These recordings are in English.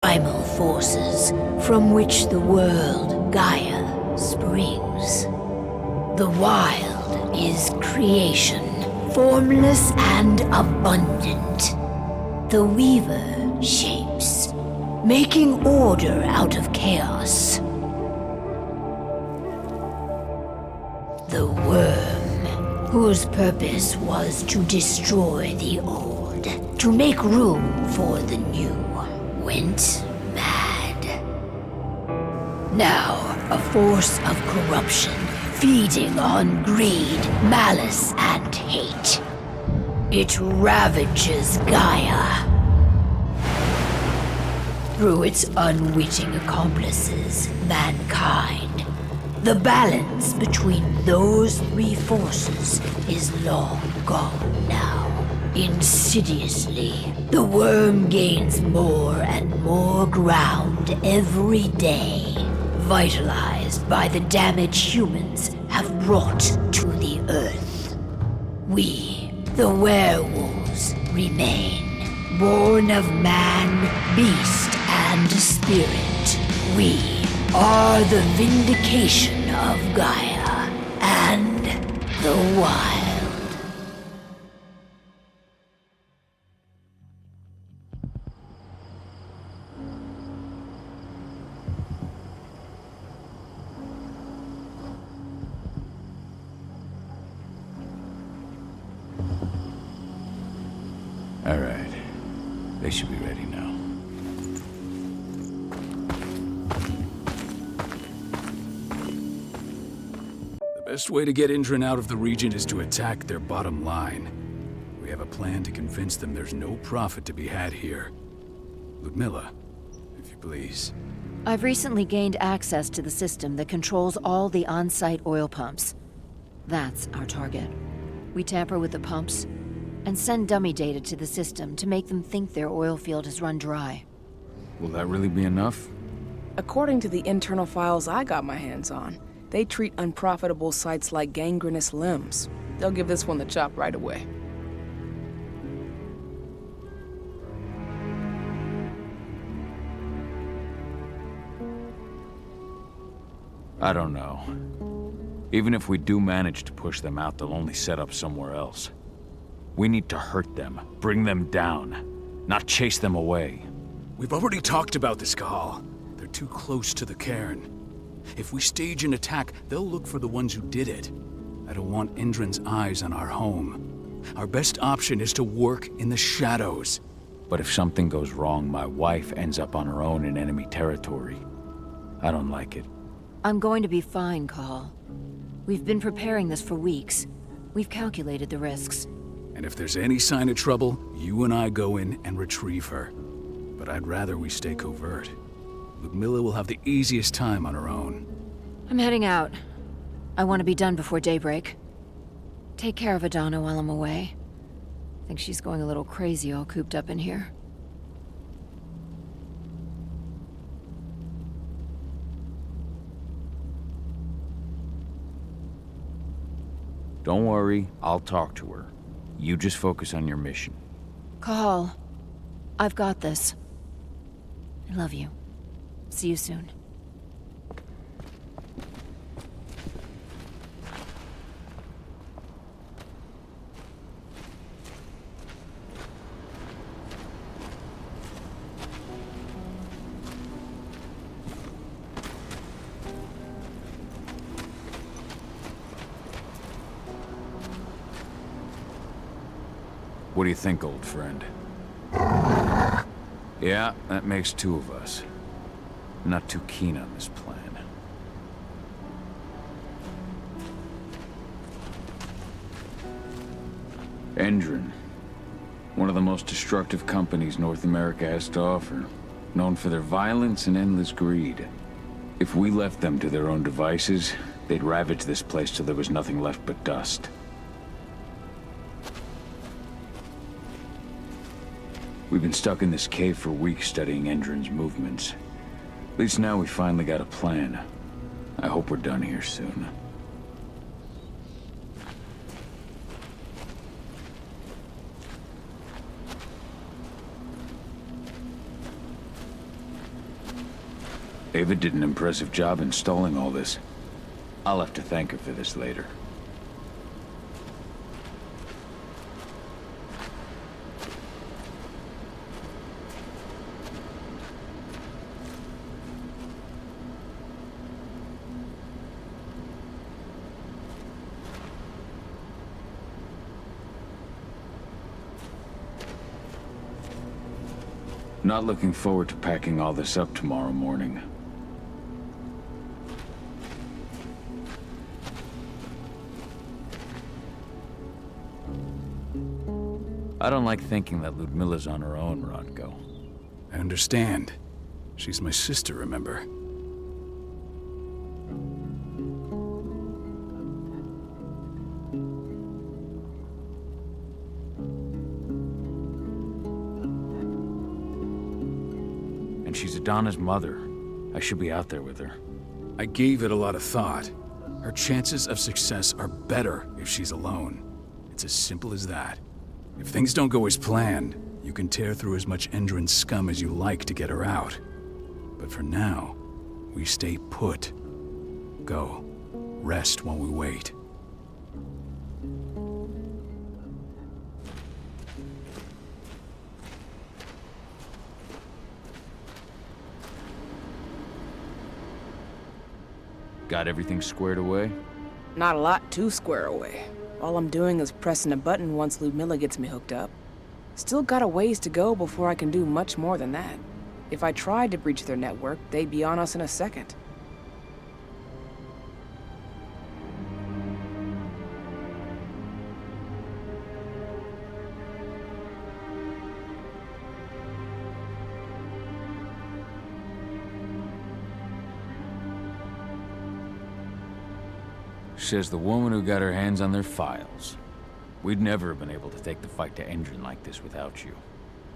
primal forces from which the world, Gaia, springs. The wild is creation, formless and abundant. The Weaver shapes, making order out of chaos. The Worm, whose purpose was to destroy the old, to make room for the new, went mad. Now, a force of corruption, feeding on greed, malice, and hate. It ravages Gaia. Through its unwitting accomplices, mankind. The balance between those three forces is long gone now. Insidiously, the worm gains more and more ground every day, vitalized by the damage humans have brought to the Earth. We, the werewolves, remain, born of man, beast, and spirit. We are the vindication of Gaia and the wild. All right. They should be ready now. The best way to get Entre out of the region is to attack their bottom line. We have a plan to convince them there's no profit to be had here. Ludmilla, if you please. I've recently gained access to the system that controls all the on-site oil pumps. That's our target. We tamper with the pumps and send dummy data to the system to make them think their oil field has run dry. Will that really be enough? According to the internal files I got my hands on, they treat unprofitable sites like gangrenous limbs. They'll give this one the chop right away. I don't know. Even if we do manage to push them out, they'll only set up somewhere else. We need to hurt them, bring them down, not chase them away. We've already talked about this, Cahal. They're too close to the cairn. If we stage an attack, they'll look for the ones who did it. I don't want Endron's eyes on our home. Our best option is to work in the shadows. But if something goes wrong, my wife ends up on her own in enemy territory. I don't like it. I'm going to be fine, Cahal. We've been preparing this for weeks. We've calculated the risks. And if there's any sign of trouble, you and I go in and retrieve her. But I'd rather we stay covert. Ludmilla will have the easiest time on her own. I'm heading out. I want to be done before daybreak. Take care of Adana while I'm away. I think she's going a little crazy all cooped up in here. Don't worry, I'll talk to her. You just focus on your mission. Cahal, I've got this. I love you. See you soon. What do you think, old friend? Yeah, that makes two of us. I'm not too keen on this plan. Endron. One of the most destructive companies North America has to offer. Known for their violence and endless greed. If we left them to their own devices, they'd ravage this place till there was nothing left but dust. We've been stuck in this cave for weeks studying Endron's movements. At least now we finally got a plan. I hope we're done here soon. Ava did an impressive job installing all this. I'll have to thank her for this later. Not looking forward to packing all this up tomorrow morning. I don't like thinking that Ludmilla's on her own, Rodko. I understand. She's my sister, remember? And she's Adana's mother. I should be out there with her. I gave it a lot of thought. Her chances of success are better if she's alone. It's as simple as that. If things don't go as planned, you can tear through as much Endron scum as you like to get her out. But for now, we stay put. Go. Rest while we wait. Got everything squared away? Not a lot to square away. All I'm doing is pressing a button once Ludmilla gets me hooked up. Still got a ways to go before I can do much more than that. If I tried to breach their network, they'd be on us in a second. Says the woman who got her hands on their files. We'd never have been able to take the fight to Endron like this without you.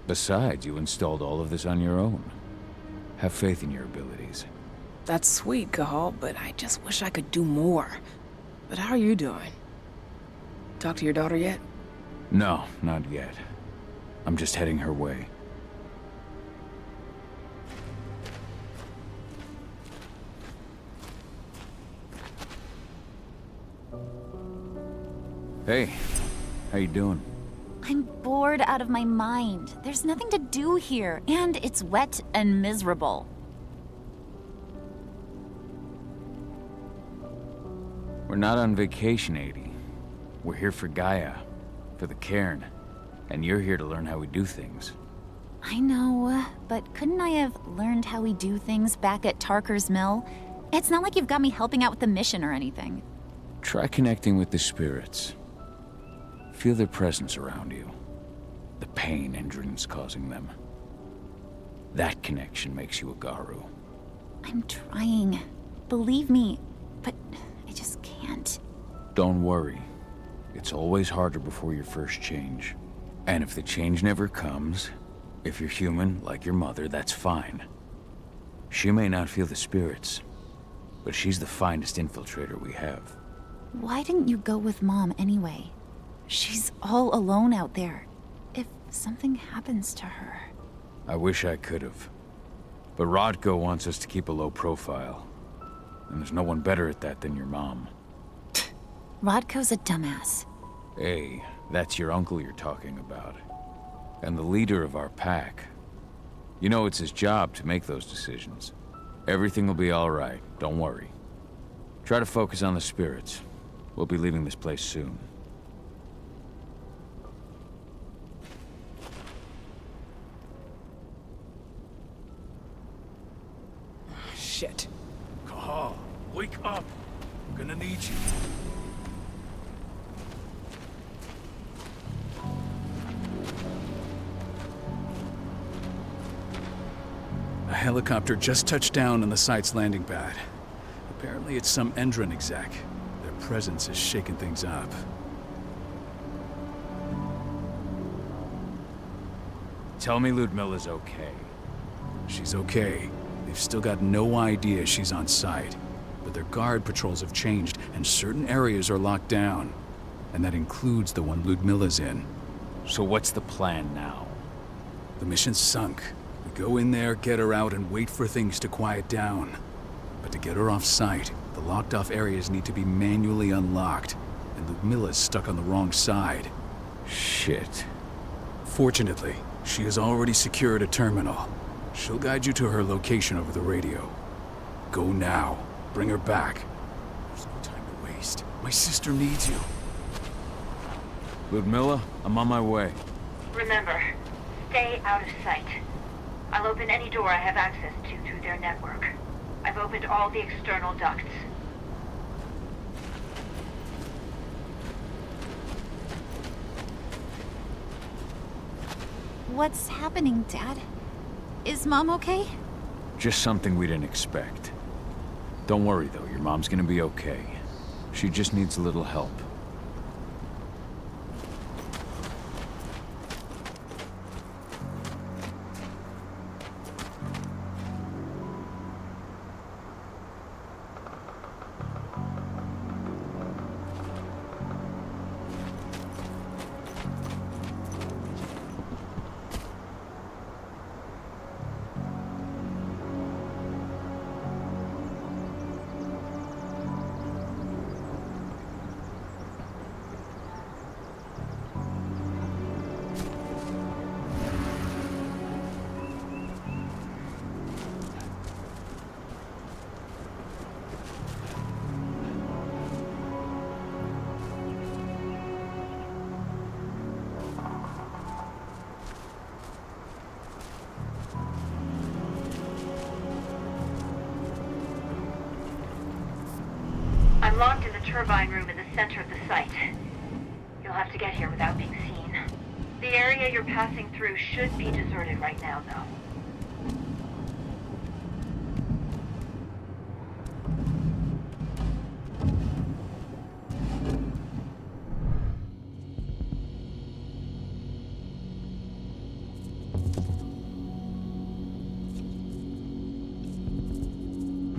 Besides, you installed all of this on your own. Have faith in your abilities. That's sweet, Cahal, but I just wish I could do more. But how are you doing? Talk to your daughter yet? No, not yet. I'm just heading her way. Hey, how you doing? I'm bored out of my mind. There's nothing to do here, and it's wet and miserable. We're not on vacation, Adie. We're here for Gaia, for the cairn, and you're here to learn how we do things. I know, but couldn't I have learned how we do things back at Tarker's Mill? It's not like you've got me helping out with the mission or anything. Try connecting with the spirits. Feel their presence around you. The pain Endron's causing them. That connection makes you a Garu. I'm trying. Believe me, but I just can't. Don't worry. It's always harder before your first change. And if the change never comes, if you're human, like your mother, that's fine. She may not feel the spirits, but she's the finest infiltrator we have. Why didn't you go with Mom anyway? She's all alone out there. If something happens to her... I wish I could have. But Rodko wants us to keep a low profile. And there's no one better at that than your mom. Rodko's a dumbass. Hey, that's your uncle you're talking about. And the leader of our pack. You know it's his job to make those decisions. Everything will be all right, don't worry. Try to focus on the spirits. We'll be leaving this place soon. Shit. Cahal, wake up! I'm gonna need you. A helicopter just touched down on the site's landing pad. Apparently it's some Endron exec. Their presence has shaken things up. Tell me Ludmilla's okay. She's okay. They've still got no idea she's on site. But their guard patrols have changed, and certain areas are locked down. And that includes the one Ludmilla's in. So what's the plan now? The mission's sunk. We Go in there, get her out, and wait for things to quiet down. But to get her off site, the locked-off areas need to be manually unlocked, and Ludmilla's stuck on the wrong side. Shit. Fortunately, she has already secured a terminal. She'll guide you to her location over the radio. Go now. Bring her back. There's no time to waste. My sister needs you. Ludmilla, I'm on my way. Remember, stay out of sight. I'll open any door I have access to through their network. I've opened all the external ducts. What's happening, Dad? Is Mom okay? Just something we didn't expect. Don't worry, though. Your mom's gonna be okay. She just needs a little help. I'm locked in the turbine room in the center of the site. You'll have to get here without being seen. The area you're passing through should be deserted right now, though.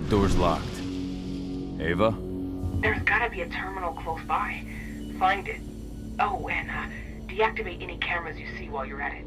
Door's locked. Ava? There's gotta be a terminal close by. Find it. Oh, and deactivate any cameras you see while you're at it.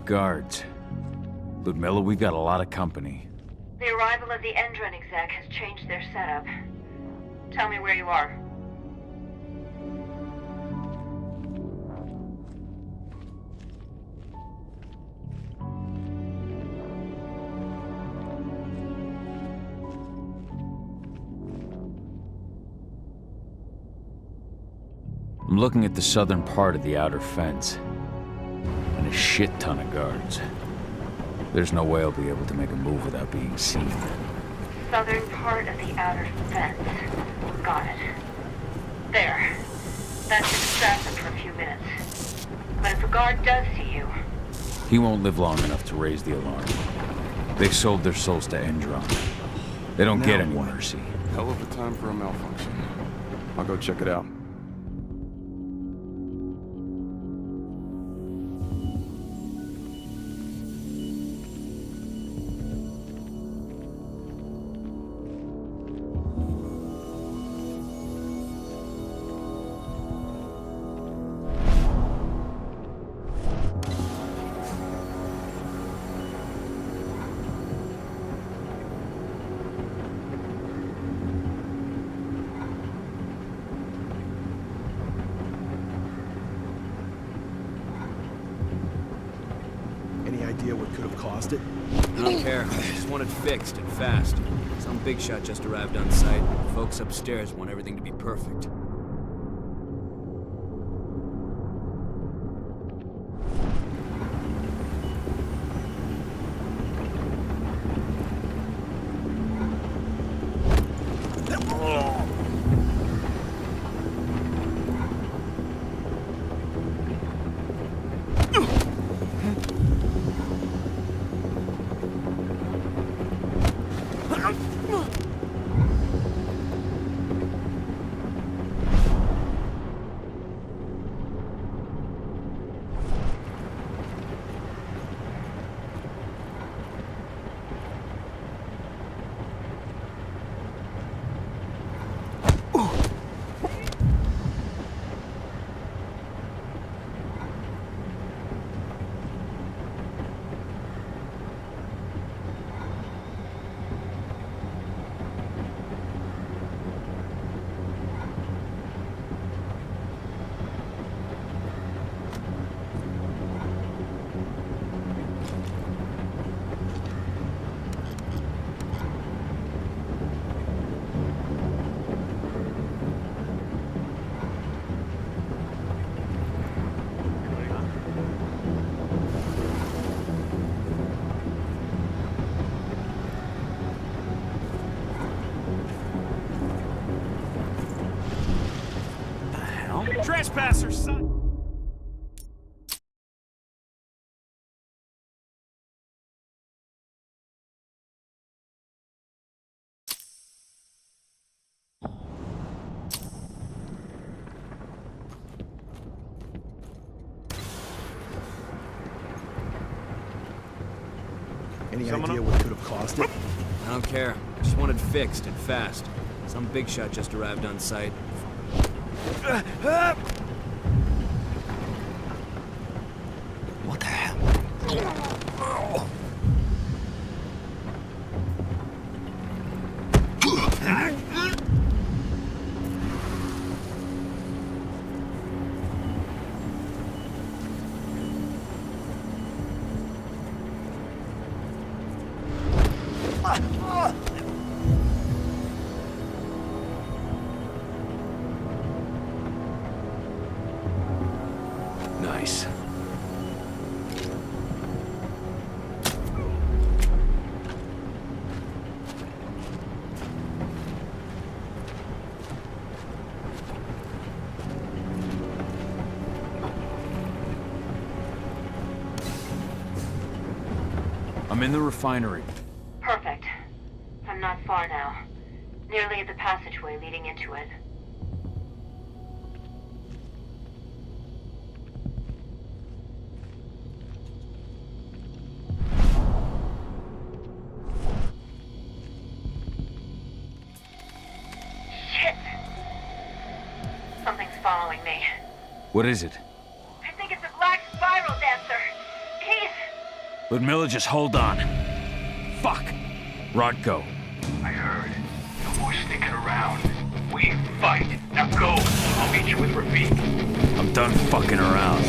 Guards. Ludmilla, we got a lot of company. The arrival of the Entre exec has changed their setup. Tell me where you are. I'm looking at the southern part of the outer fence. And a shit ton of guards. There's no way I'll be able to make a move without being seen. Southern part of the outer fence. Got it. There. That should distract them for a few minutes. But if a guard does see you... He won't live long enough to raise the alarm. They sold their souls to Endron. They don't get any mercy. Hell of a time for a malfunction. I'll go check it out. idea what could have caused it? I don't care. I just want it fixed and fast. Some big shot just arrived on site. Folks upstairs want everything to be perfect. Trespassers, son! Any idea what could have caused it? I don't care. I just want it fixed and fast. Some big shot just arrived on site. What the hell? Nice. I'm in the refinery. Perfect. I'm not far now. Nearly at the passageway leading into it. Shit! Something's following me. What is it? I think it's a black spiral dancer. He's... Ludmilla, just hold on. Fuck! Rodko. I heard. No more sticking around. We fight. Now go. I'll meet you with Rafik. I'm done fucking around.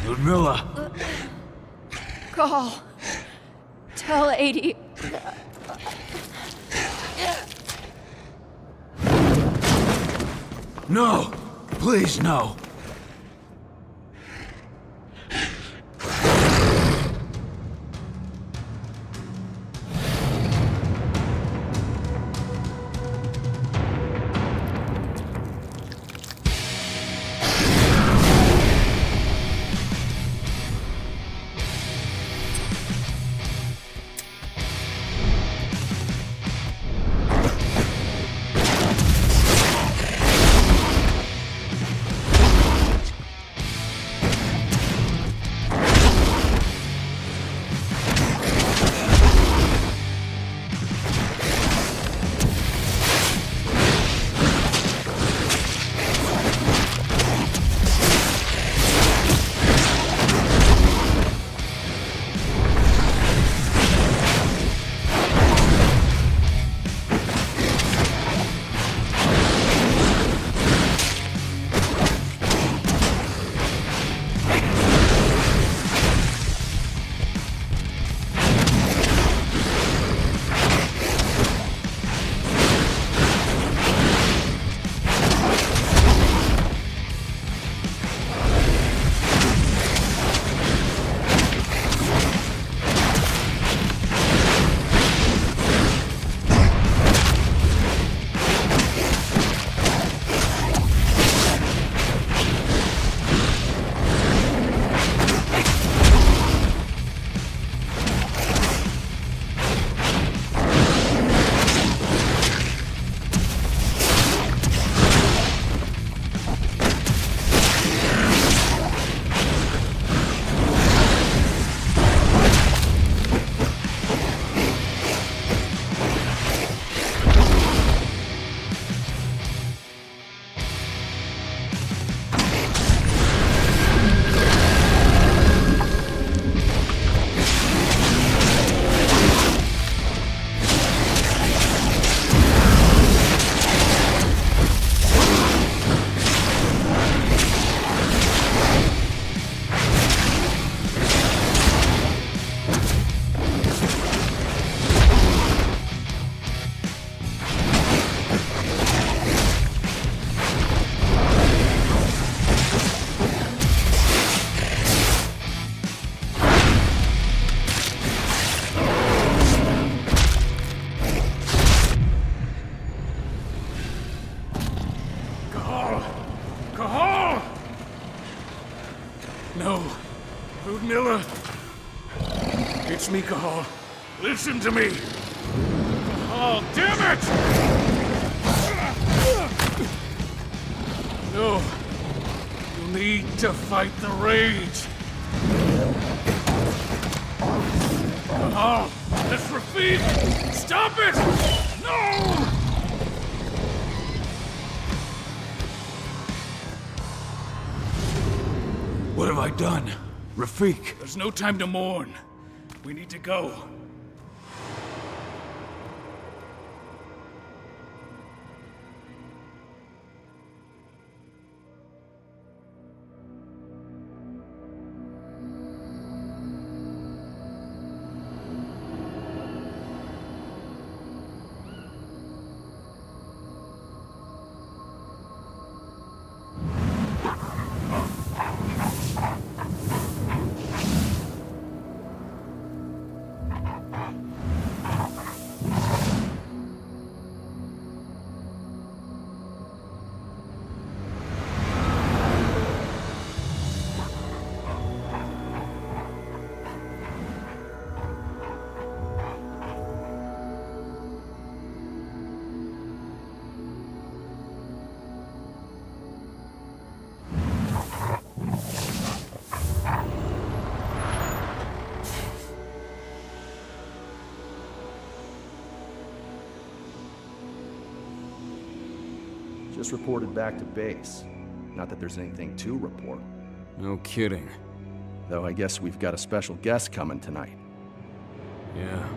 Ludmilla! Call. Tell 80. No! Please, no! No. Ludmilla. It's me, Cahal. Listen to me. Cahal, damn it! No. You need to fight the rage. Cahal, that's Rafik! Stop it! No! What have I done? Rafik! There's no time to mourn. We need to go. Just reported back to base. Not that there's anything to report. No kidding. Though I guess we've got a special guest coming tonight. Yeah,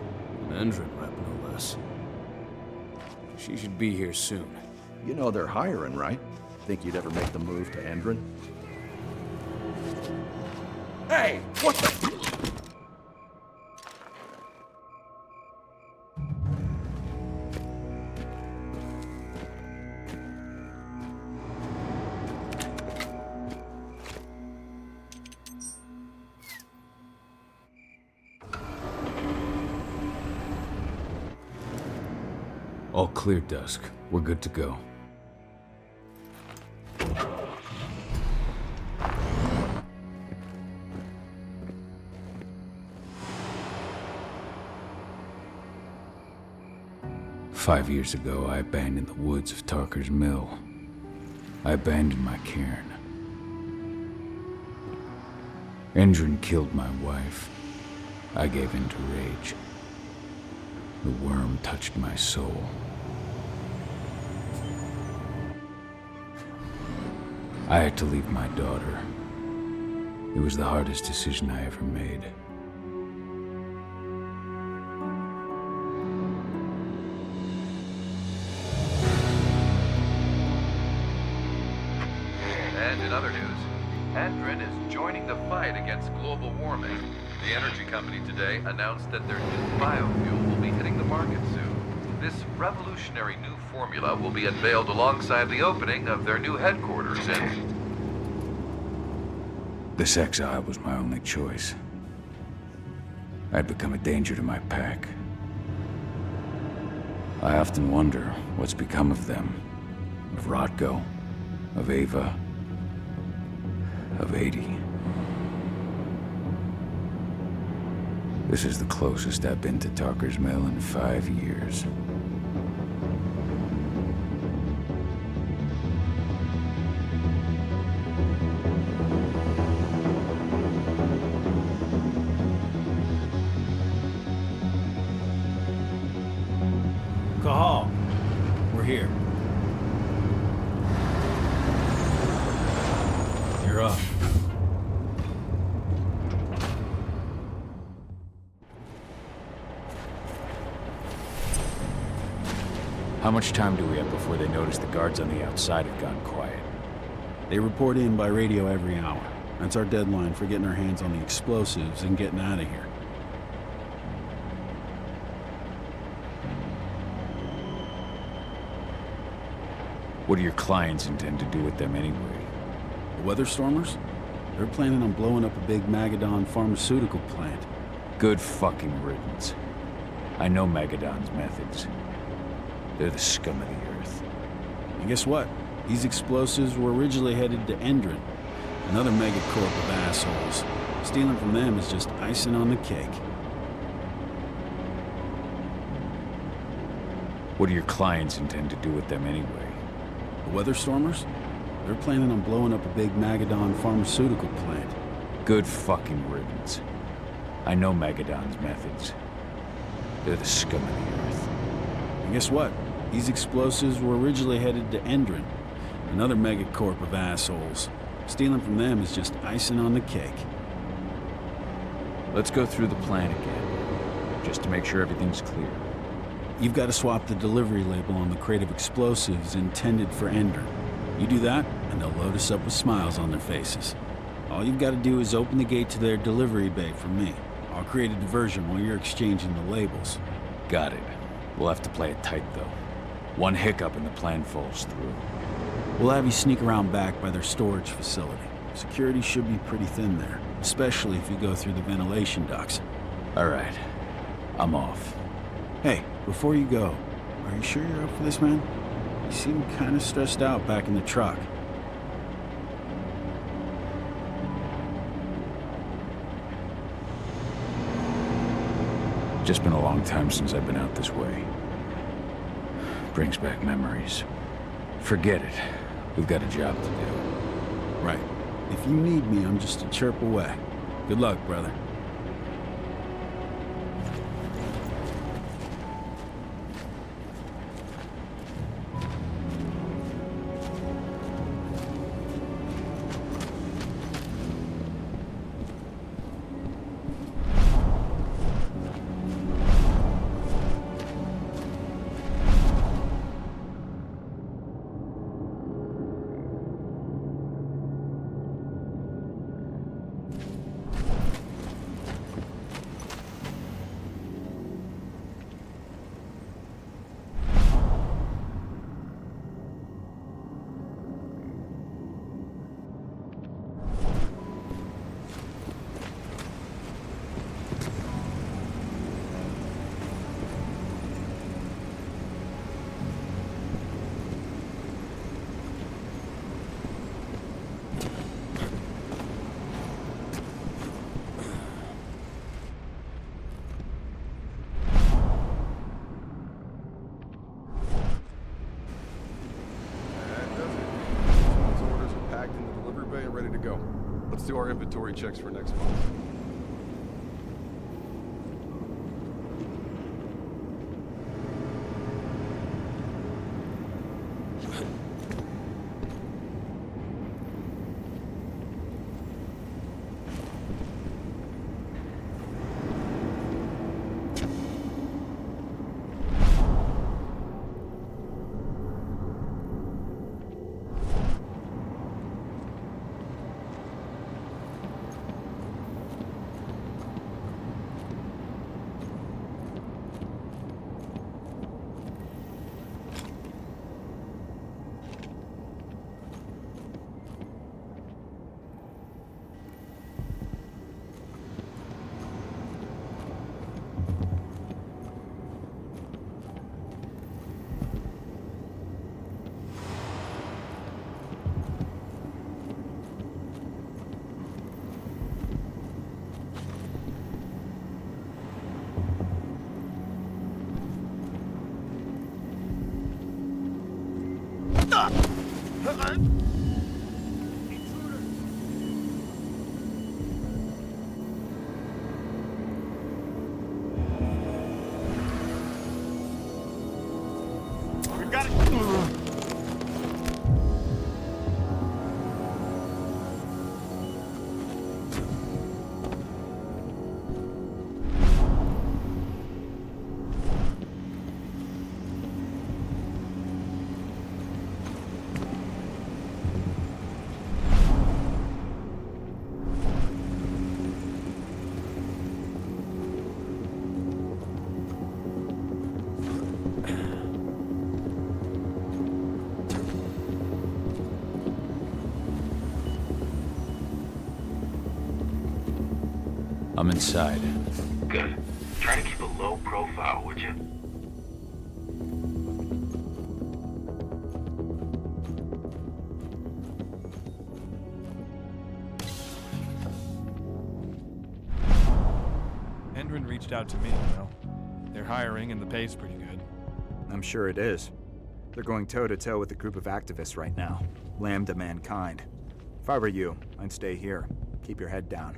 an Entre rep, no less. She should be here soon. You know they're hiring, right? Think you'd ever make the move to Endron? Hey, what the... All clear, Dusk. We're good to go. "5 years ago, I abandoned the woods of Tarker's Mill. I abandoned my cairn. Endrin killed my wife. I gave in to rage. The worm touched my soul. I had to leave my daughter. It was the hardest decision I ever made. And in other news, Entre is joining the fight against global warming. The energy company today announced that their new biofuel will be hitting the market soon. This revolutionary new formula will be unveiled alongside the opening of their new headquarters in... This exile was my only choice. I'd become a danger to my pack. I often wonder what's become of them. Of Rodko, of Ava, of 80. This is the closest I've been to Tarker's Mill in 5 years. Cahal, we're here. You're up. How much time do we have before they notice the guards on the outside have gone quiet? They report in by radio every hour. That's our deadline for getting our hands on the explosives and getting out of here. What do your clients intend to do with them anyway? The Weatherstormers? They're planning on blowing up a big Magadon pharmaceutical plant. Good fucking riddance. I know Magadon's methods. They're the scum of the earth. And guess what? These explosives were originally headed to Endrin, another megacorp of assholes. Stealing from them is just icing on the cake. What do your clients intend to do with them anyway? The Weatherstormers? They're planning on blowing up a big Magadon pharmaceutical plant. Good fucking riddance. I know Magadon's methods. They're the scum of the earth. And guess what? These explosives were originally headed to Endrin, another megacorp of assholes. Stealing from them is just icing on the cake. Let's go through the plan again, just to make sure everything's clear. You've got to swap the delivery label on the crate of explosives intended for Endrin. You do that, and they'll load us up with smiles on their faces. All you've got to do is open the gate to their delivery bay for me. I'll create a diversion while you're exchanging the labels. Got it. We'll have to play it tight, though. One hiccup and the plan falls through. We'll have you sneak around back by their storage facility. Security should be pretty thin there, especially if you go through the ventilation ducts. All right. I'm off. Hey, before you go, are you sure you're up for this, man? You seem kind of stressed out back in the truck. Just been a long time since I've been out this way. Brings back memories. Forget it. We've got a job to do. Right. If you need me, I'm just a chirp away. Good luck, brother. do our inventory checks for next month. I'm inside. Good. Try to keep a low profile, would you? Hendren reached out to me, They're hiring and the pay's pretty good. I'm sure it is. They're going toe-to-toe with a group of activists right now. Lambda mankind. If I were you, I'd stay here. Keep your head down.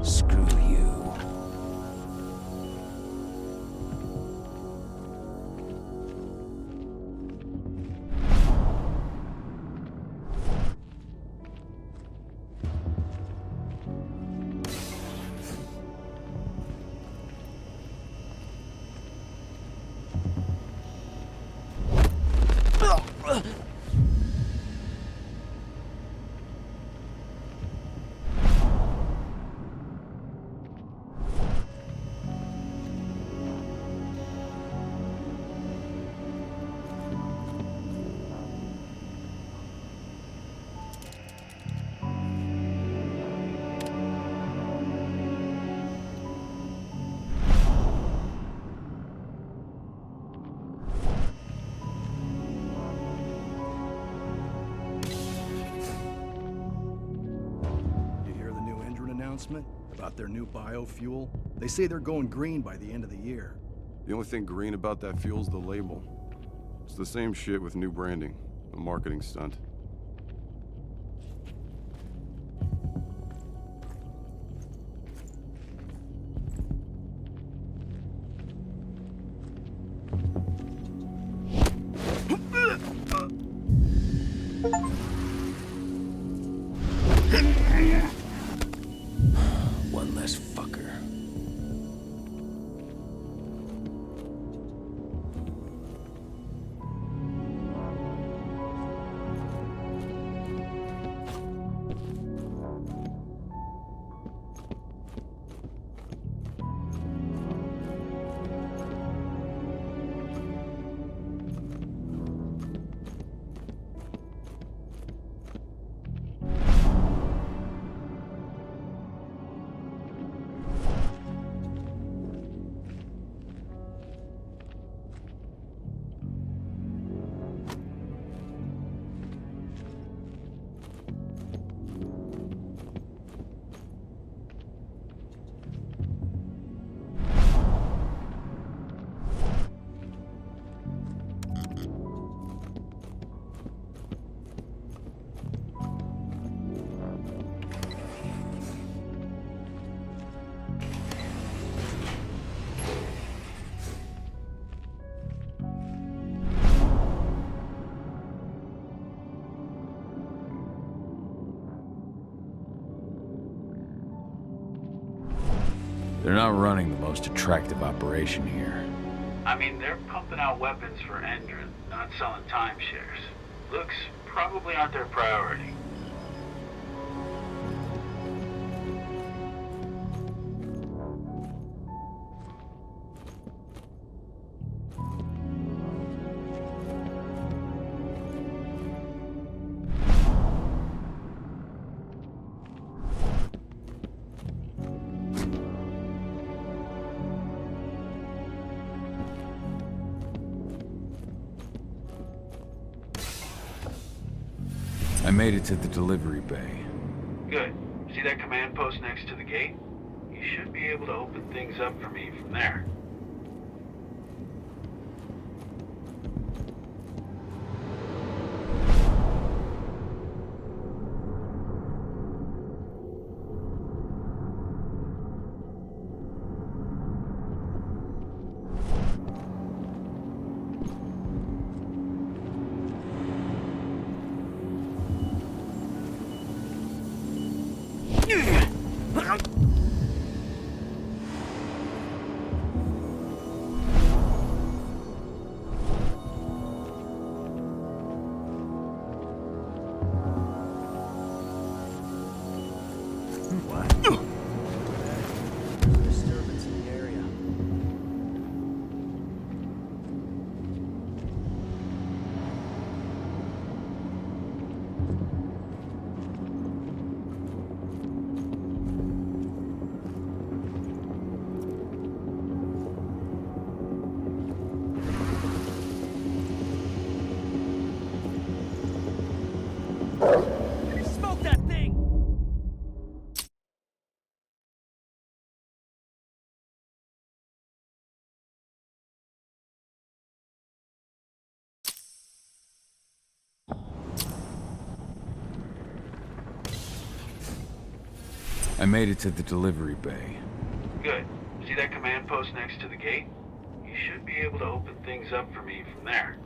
Screw you. About their new biofuel. They say they're going green by the end of the year. The only thing green about that fuel's the label. It's the same shit with new branding. A marketing stunt. One less fucker. They're not running the most attractive operation here. I mean, they're pumping out weapons for Endrin, not selling timeshares. Looks probably aren't their priority. I made it to the delivery bay. Good. See that command post next to the gate? You should be able to open things up for me from there. Disturbance in the area. Smoke that thing! I made it to the delivery bay. Good. See that command post next to the gate? You should be able to open things up for me from there.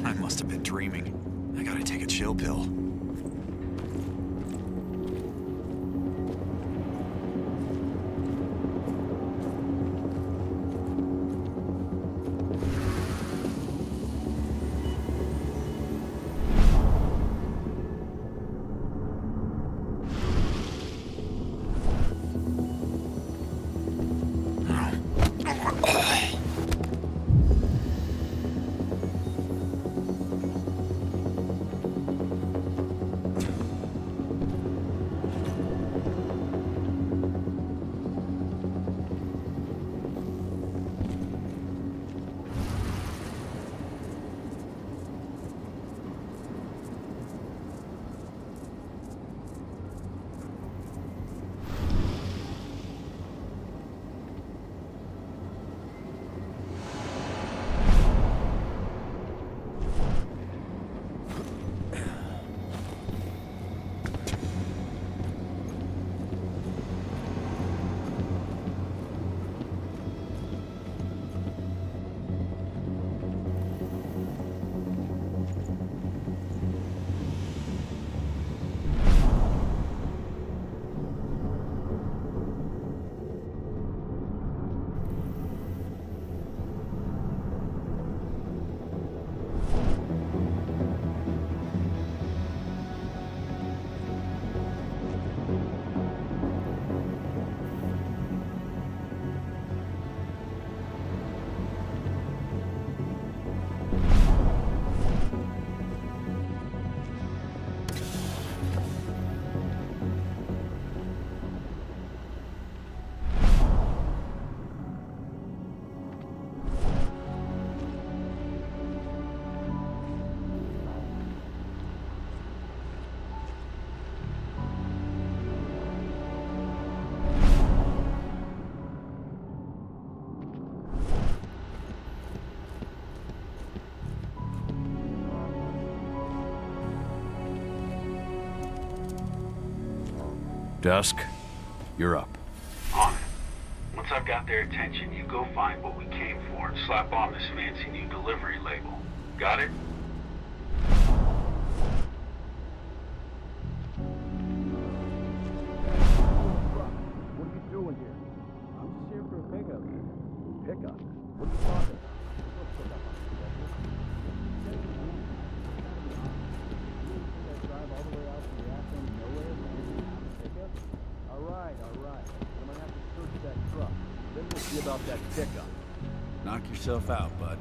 I must have been dreaming. I gotta take a chill pill. Dusk, you're up. On it. Once I've got their attention, you go find what we came for and slap on this fancy new delivery label. Got it? What are you doing here? I'm just here for a pickup. Pickup? What are you talking about? Alright. I'm gonna have to search that truck. Then we'll see about that pickup. Knock yourself out, bud.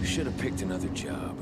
Should have picked another job.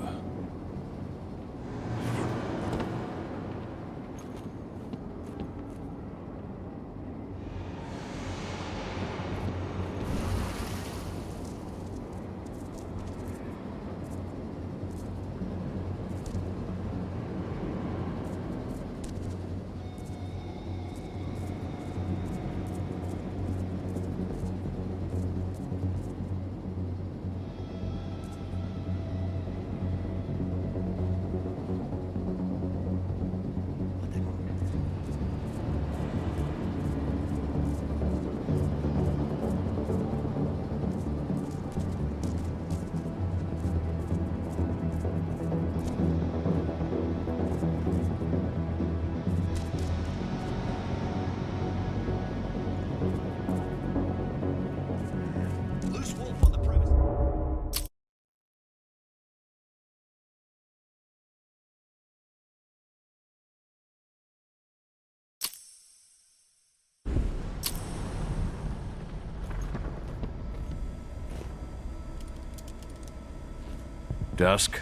Dusk,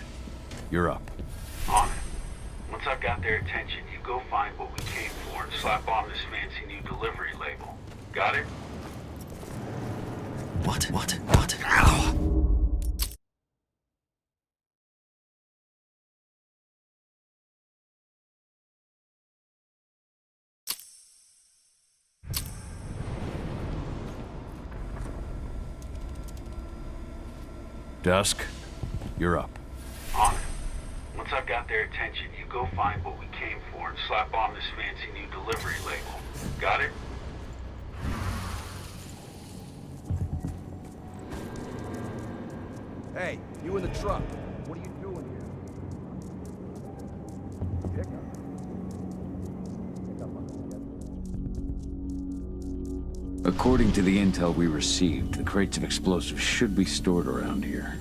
you're up. On it. Once I've got their attention, you go find what we came for and slap on this fancy new delivery label. Got it? What? Dusk, you're up. On it. Once I've got their attention, you go find what we came for and slap on this fancy new delivery label. Got it? Hey, you in the truck. What are you doing here? Pickup on the schedule. According to the intel we received, the crates of explosives should be stored around here.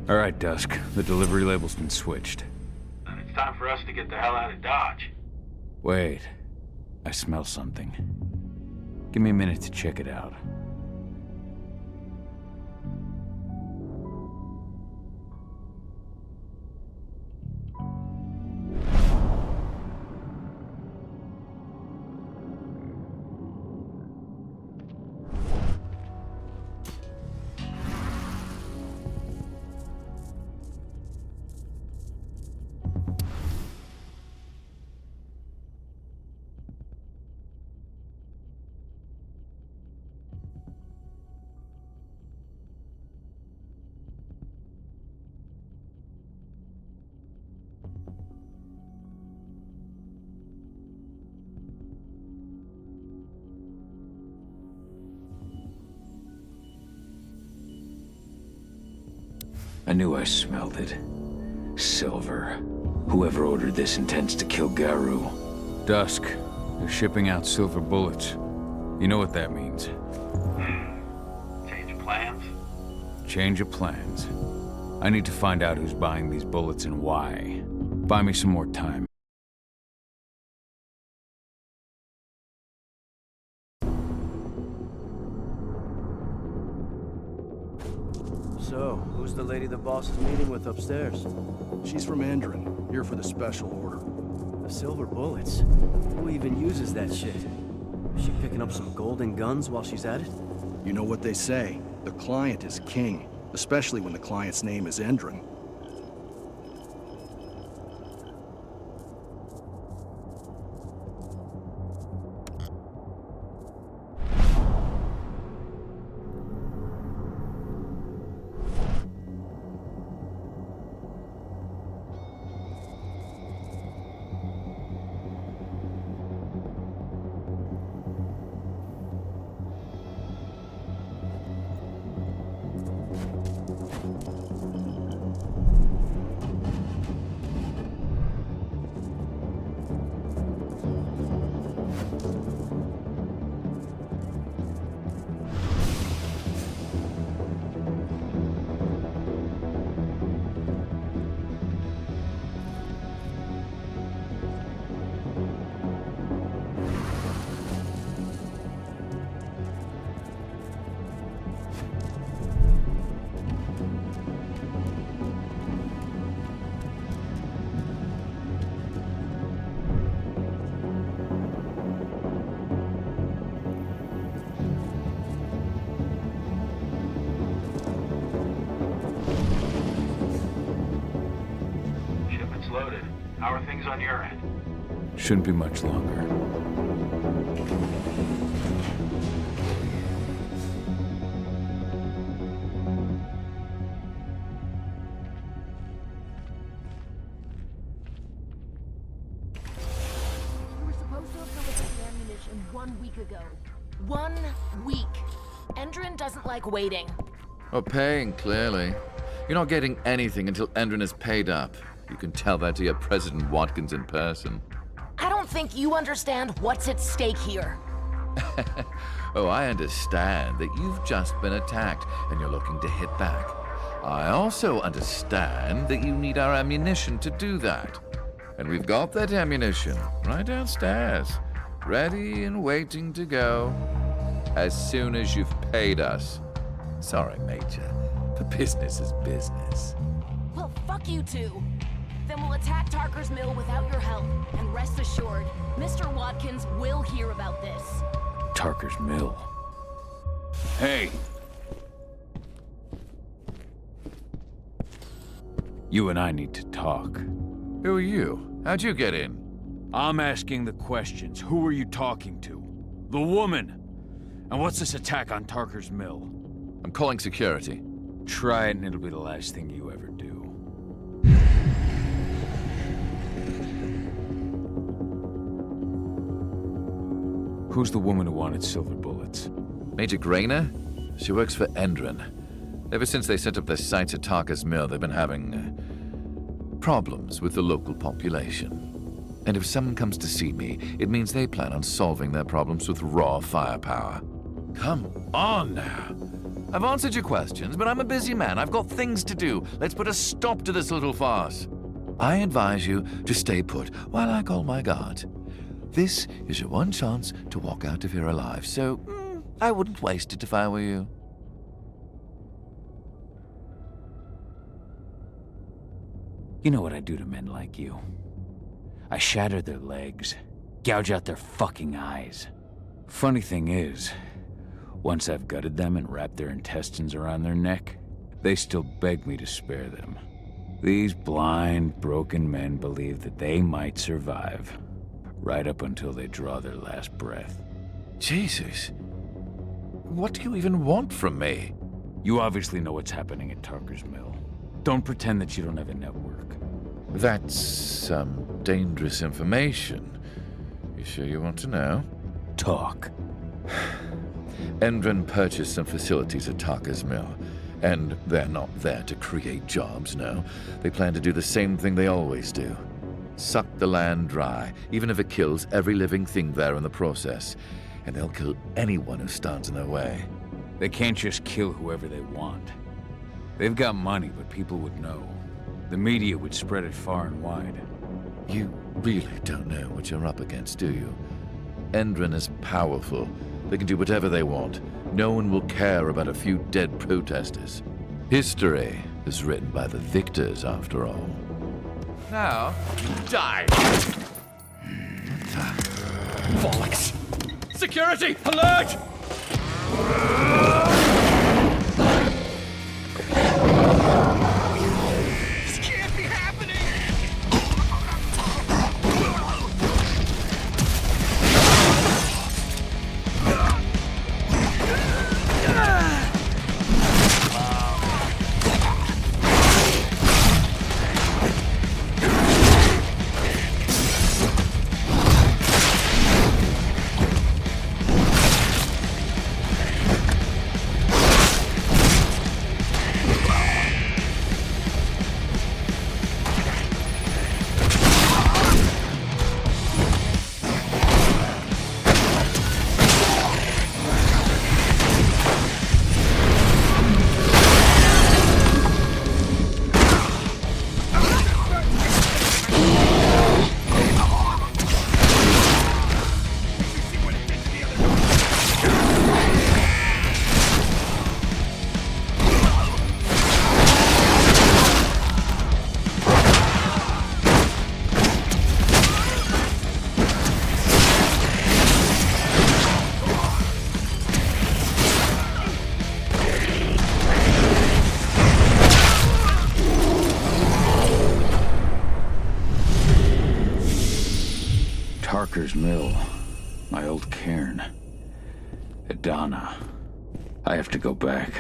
All right, Dusk. The delivery label's been switched. Then it's time for us to get the hell out of Dodge. Wait. I smell something. Give me a minute to check it out. I knew I smelled it. Silver. Whoever ordered this intends to kill Garou. Dusk. They're shipping out silver bullets. You know what that means. Change of plans? Change of plans. I need to find out who's buying these bullets and why. Buy me some more time. So, who's the lady the boss is meeting with upstairs? She's from Endrin, here for the special order. The silver bullets? Who even uses that shit? Is she picking up some golden guns while she's at it? You know what they say, the client is king, especially when the client's name is Endrin. Loaded. How are things on your end? Shouldn't be much longer. We were supposed to have delivered the ammunition 1 week ago. 1 week. Endrin doesn't like waiting. Or paying, clearly. You're not getting anything until Endrin is paid up. You can tell that to your President Watkins in person. I don't think you understand what's at stake here. Oh, I understand that you've just been attacked and you're looking to hit back. I also understand that you need our ammunition to do that. And we've got that ammunition right downstairs, ready and waiting to go as soon as you've paid us. Sorry, Major, but business is business. Well, fuck you two. Then we'll attack Tarker's mill without your help. And rest assured, Mr. Watkins will hear about this. Tarker's mill. Hey! You and I need to talk. Who are you? How'd you get in? I'm asking the questions. Who are you talking to? The woman! And what's this attack on Tarker's mill? I'm calling security. Try it and it'll be the last thing you ever do. Who's the woman who wanted silver bullets? Major Grainer? She works for Endrin. Ever since they set up their sights at Tarker's mill, they've been having problems with the local population. And if someone comes to see me, it means they plan on solving their problems with raw firepower. Come on now. I've answered your questions, but I'm a busy man. I've got things to do. Let's put a stop to this little farce. I advise you to stay put while I call my guards. This is your one chance to walk out of here alive, so I wouldn't waste it if I were you. You know what I do to men like you? I shatter their legs, gouge out their fucking eyes. Funny thing is, once I've gutted them and wrapped their intestines around their neck, they still beg me to spare them. These blind, broken men believe that they might survive, right up until they draw their last breath. Jesus. What do you even want from me? You obviously know what's happening at Tarker's Mill. Don't pretend that you don't have a network. That's some dangerous information. You sure you want to know? Talk. Endron purchased some facilities at Tarker's Mill, and they're not there to create jobs, no. They plan to do the same thing they always do. Suck the land dry, even if it kills every living thing there in the process. And they'll kill anyone who stands in their way. They can't just kill whoever they want. They've got money, but people would know. The media would spread it far and wide. You really don't know what you're up against, do you? Endron is powerful. They can do whatever they want. No one will care about a few dead protesters. History is written by the victors, after all. Now, die! Bollocks! Security! Alert! This can't be happening! Tarker's Mill. My old cairn. Adana. I have to go back.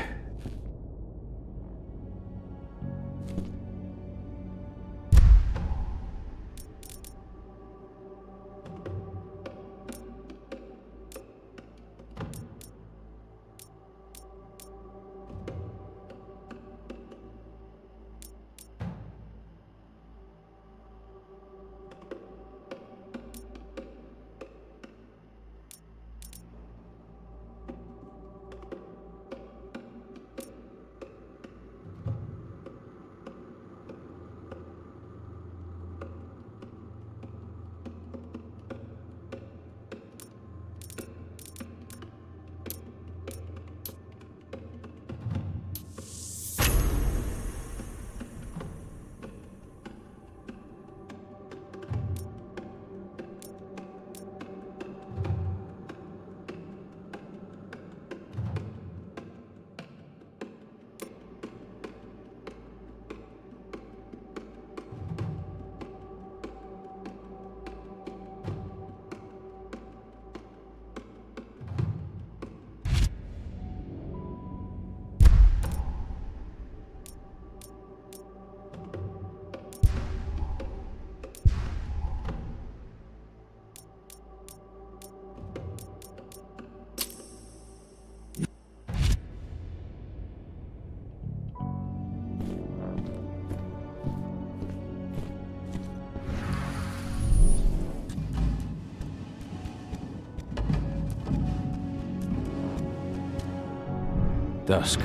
Dusk.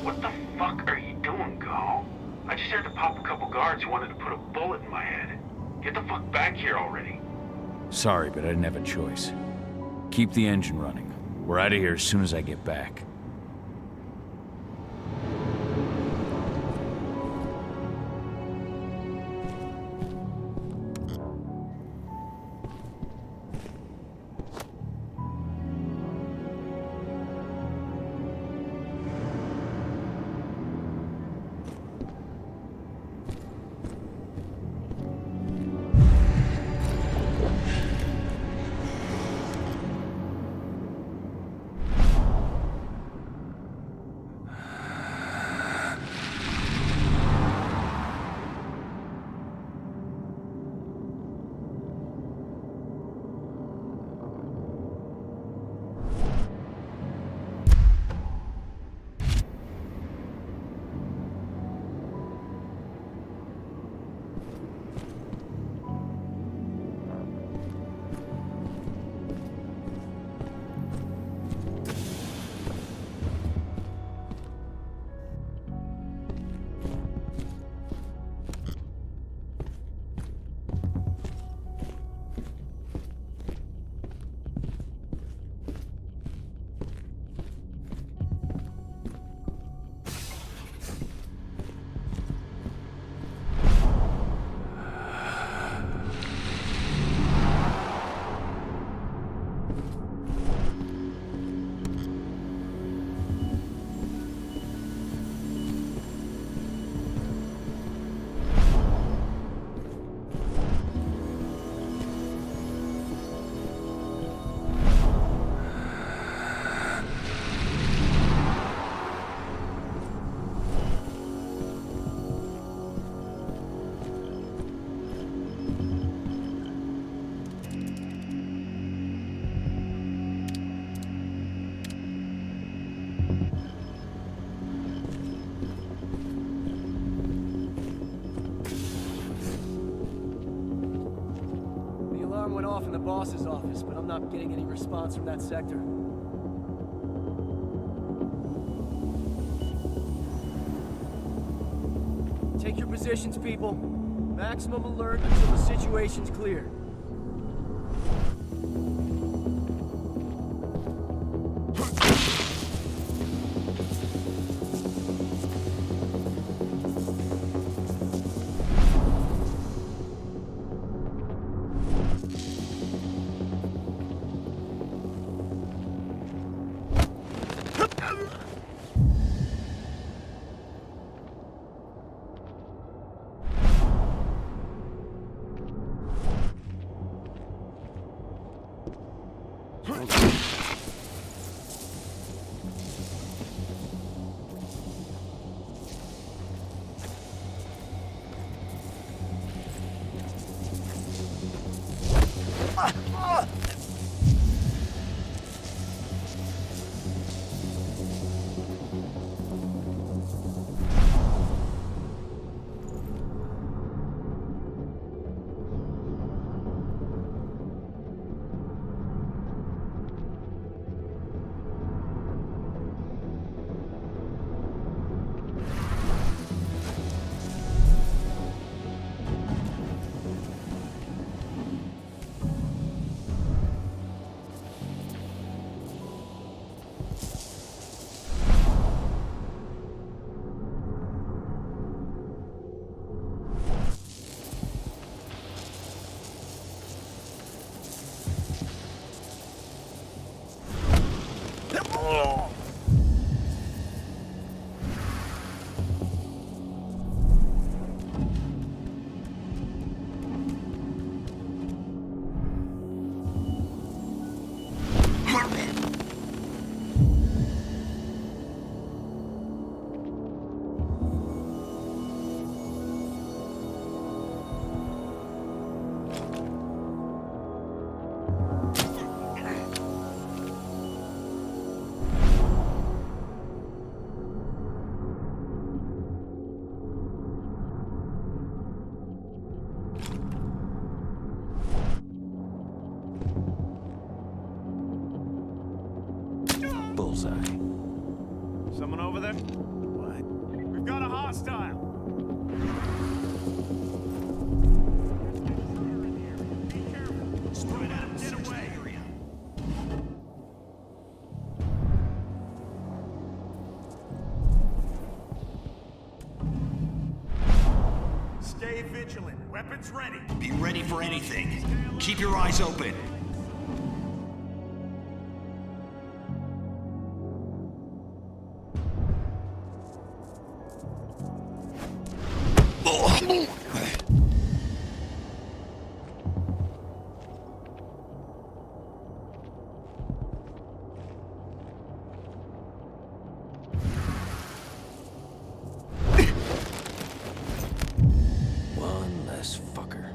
What the fuck are you doing, Go? I just had to pop a couple guards who wanted to put a bullet in my head. Get the fuck back here already. Sorry, but I didn't have a choice. Keep the engine running. We're out of here as soon as I get back. Went off in the boss's office, but I'm not getting any response from that sector. Take your positions, people. Maximum alert until the situation's clear. Bullseye. Someone over there? What? We've got a hostile. Be careful. Spread out. Get away. Stay vigilant. Weapons ready. Be ready for anything. Keep your eyes open. One less fucker.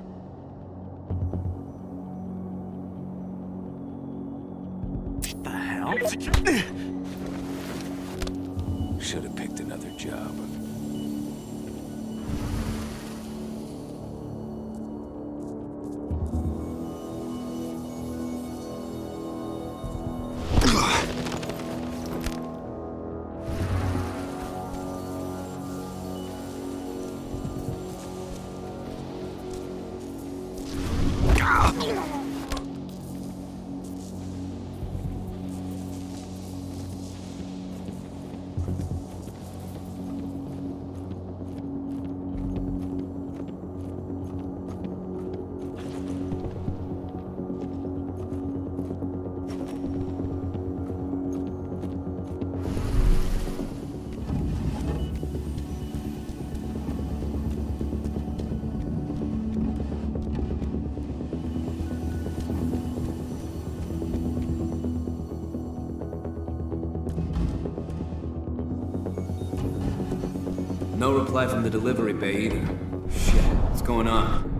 The hell? Should have picked another job. No reply from the delivery bay either. Shit, what's going on?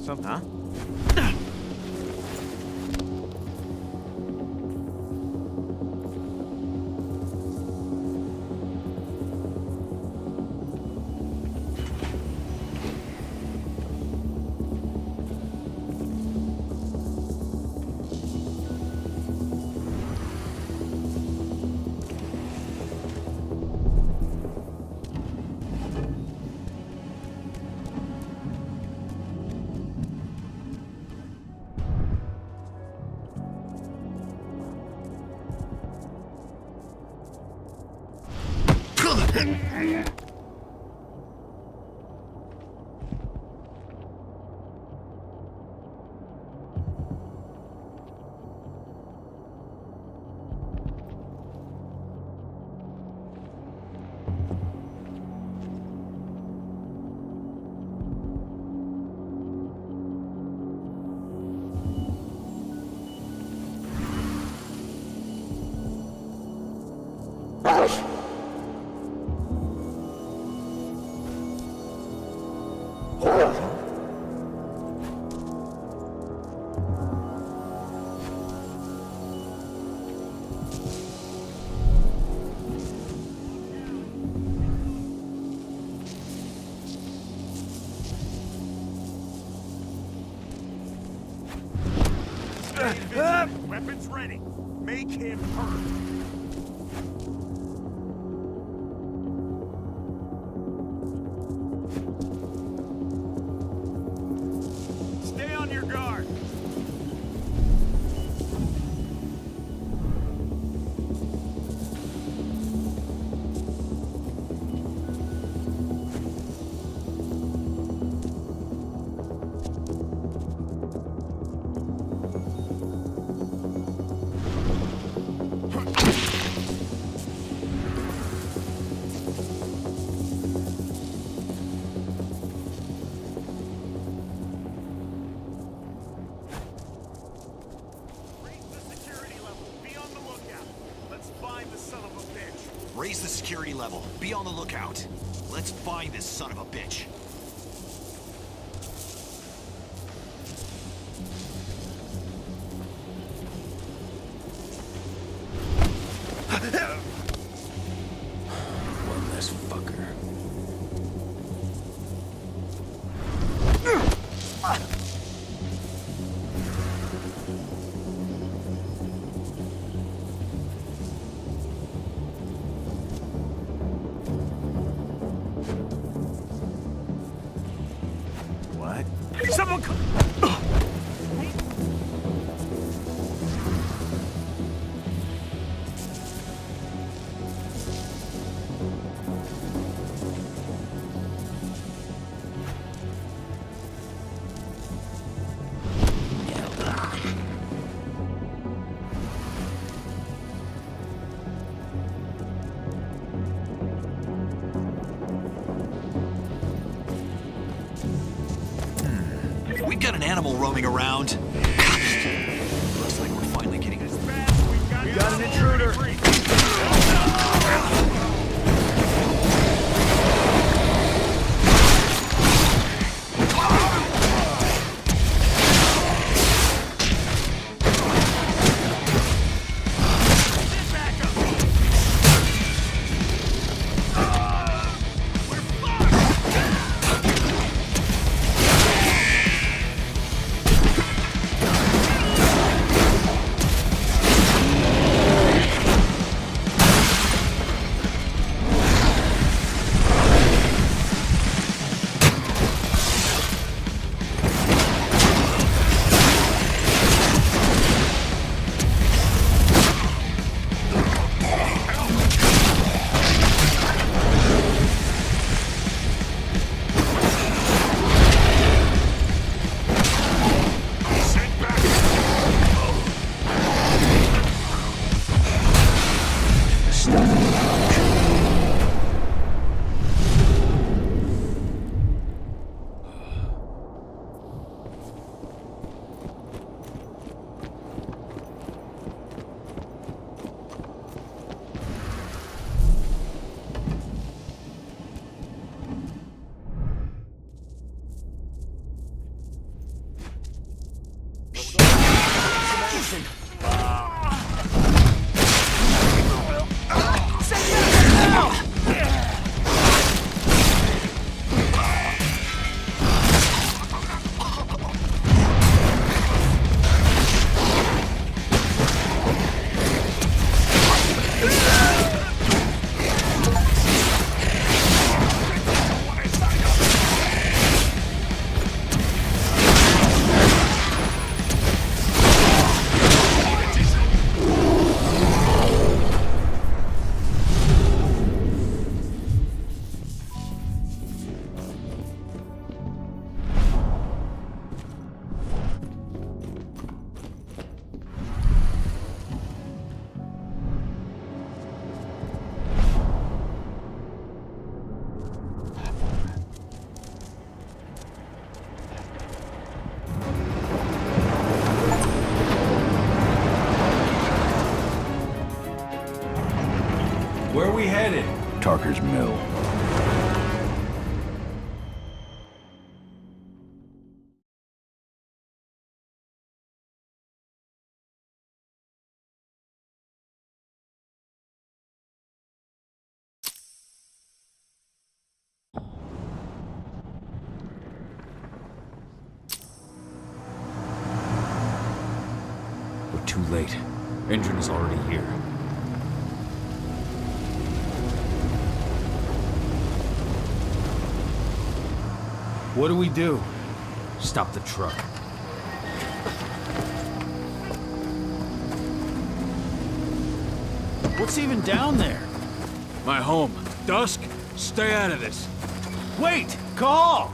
Something? Huh? Weapons ready. Make him hurt. Stay on your guard. Raise the security level. Be on the lookout. Let's find this son of a bitch. One less fucker. Someone come! We've got an animal roaming around. Looks like we're finally getting this. We got an intruder. Where are we headed? Tarker's Mill. We're too late. Engine is already here. What do we do? Stop the truck. What's even down there? My home. Dusk, stay out of this. Wait! Call!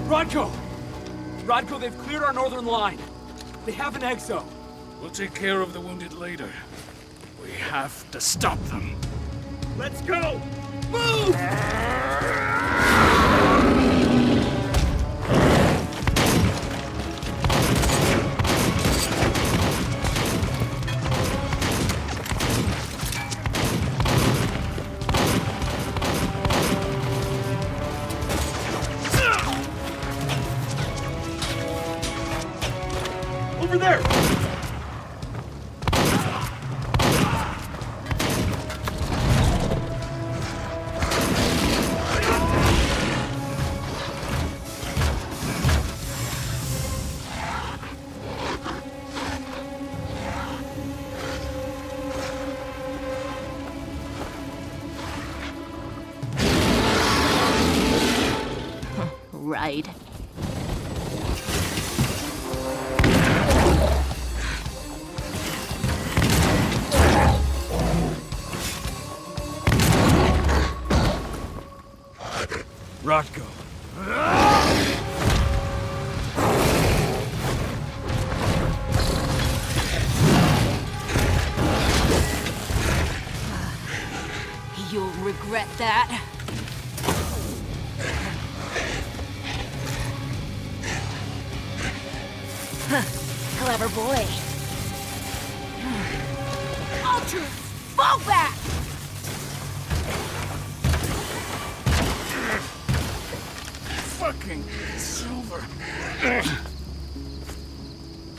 Rodko! Rodko, they've cleared our northern line. They have an exo. We'll take care of the wounded later. We have to stop them. Let's go! Move! Over there! Right. Rodko. You'll regret that. Clever boy. Ultra, fall back! Fucking Silver.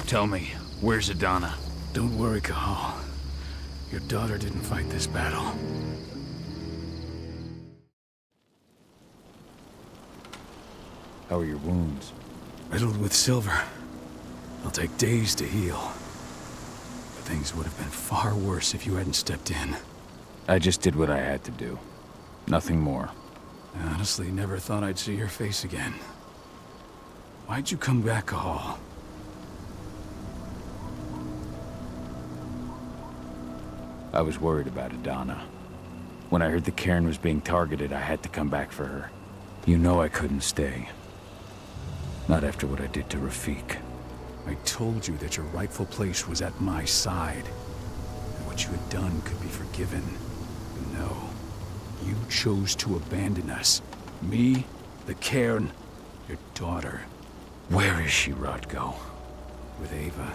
Tell me, where's Adana? Don't worry, Cahal. Your daughter didn't fight this battle. How are your wounds? Riddled with silver. They'll take days to heal. But things would have been far worse if you hadn't stepped in. I just did what I had to do. Nothing more. I honestly never thought I'd see your face again. Why'd you come back, Cahal? I was worried about Adana. When I heard the cairn was being targeted, I had to come back for her. You know I couldn't stay. Not after what I did to Rafik. I told you that your rightful place was at my side. That what you had done could be forgiven. But no. You chose to abandon us. Me, the cairn, your daughter. Where is she, Rodko? With Ava.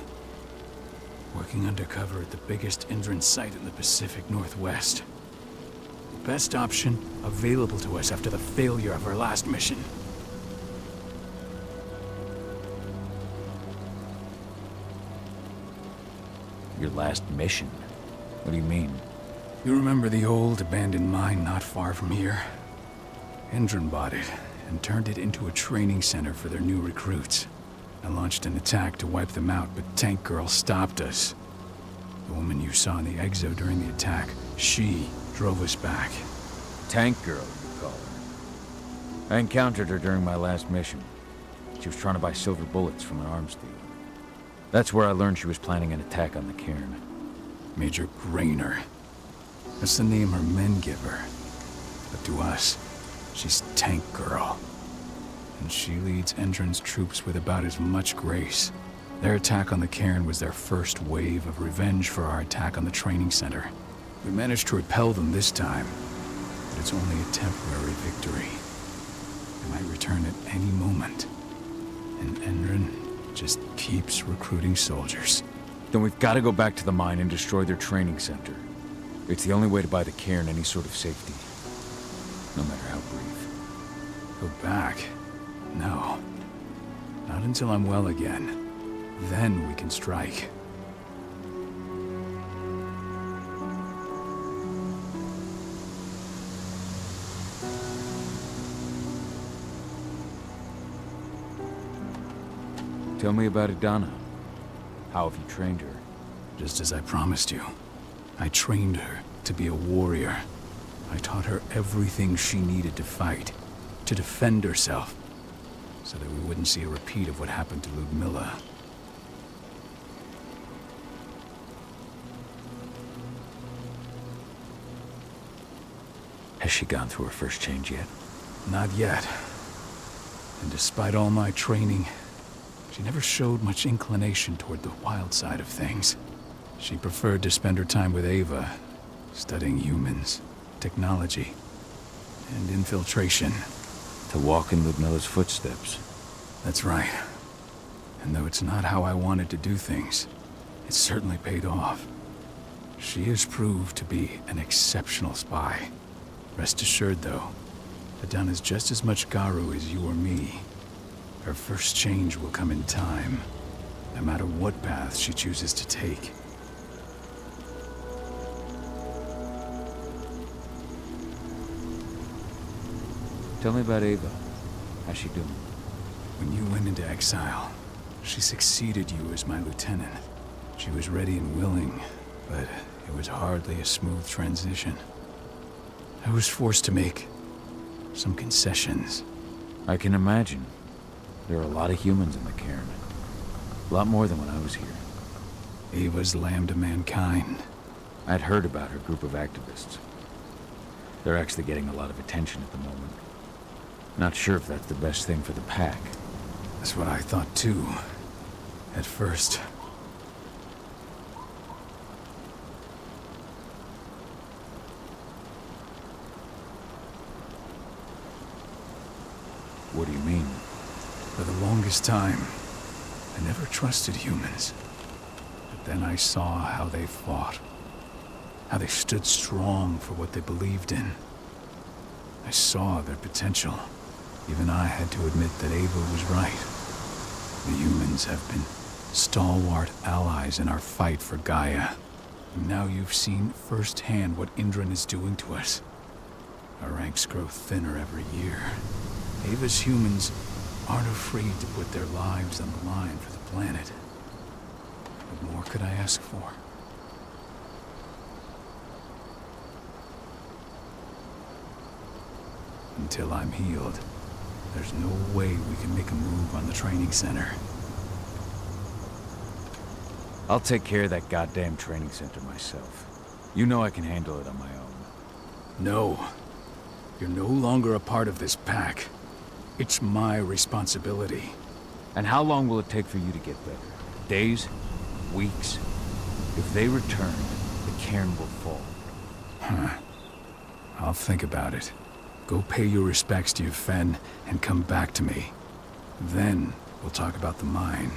Working undercover at the biggest Indran site in the Pacific Northwest. The best option available to us after the failure of our last mission. Your last mission? What do you mean? You remember the old abandoned mine not far from here? Indran bought it and turned it into a training center for their new recruits. I launched an attack to wipe them out, but Tank Girl stopped us. The woman you saw in the exo during the attack, she drove us back. Tank Girl, you call her. I encountered her during my last mission. She was trying to buy silver bullets from an arms dealer. That's where I learned she was planning an attack on the cairn. Major Grainer. That's the name her men give her. But to us, she's Tank Girl. And she leads Endron's troops with about as much grace. Their attack on the cairn was their first wave of revenge for our attack on the training center. We managed to repel them this time, but it's only a temporary victory. They might return at any moment. And Endron just keeps recruiting soldiers. Then we've got to go back to the mine and destroy their training center. It's the only way to buy the cairn any sort of safety. No matter how brief. Go back? No. Not until I'm well again. Then we can strike. Tell me about Adana. How have you trained her? Just as I promised you. I trained her to be a warrior. I taught her everything she needed to fight, to defend herself, so that we wouldn't see a repeat of what happened to Ludmilla. Has she gone through her first change yet? Not yet. And despite all my training, she never showed much inclination toward the wild side of things. She preferred to spend her time with Ava, studying humans, technology, and infiltration. To walk in Ludmilla's footsteps. That's right. And though it's not how I wanted to do things, it certainly paid off. She has proved to be an exceptional spy. Rest assured, though, Adana's just as much Garu as you or me. Her first change will come in time, no matter what path she chooses to take. Tell me about Ava. How's she doing? When you went into exile, she succeeded you as my lieutenant. She was ready and willing, but it was hardly a smooth transition. I was forced to make some concessions. I can imagine. There are a lot of humans in the cairn. A lot more than when I was here. Ava's lamb to mankind. I'd heard about her group of activists. They're actually getting a lot of attention at the moment. Not sure if that's the best thing for the pack. That's what I thought too, at first. What do you mean? For the longest time, I never trusted humans. But then I saw how they fought. How they stood strong for what they believed in. I saw their potential. Even I had to admit that Ava was right. The humans have been stalwart allies in our fight for Gaia. And now you've seen firsthand what Indran is doing to us. Our ranks grow thinner every year. Ava's humans aren't afraid to put their lives on the line for the planet. What more could I ask for? Until I'm healed, there's no way we can make a move on the training center. I'll take care of that goddamn training center myself. You know I can handle it on my own. No. You're no longer a part of this pack. It's my responsibility. And how long will it take for you to get better? Days? Weeks? If they return, the cairn will fall. Huh. I'll think about it. Go pay your respects to your Fen and come back to me. Then we'll talk about the mine.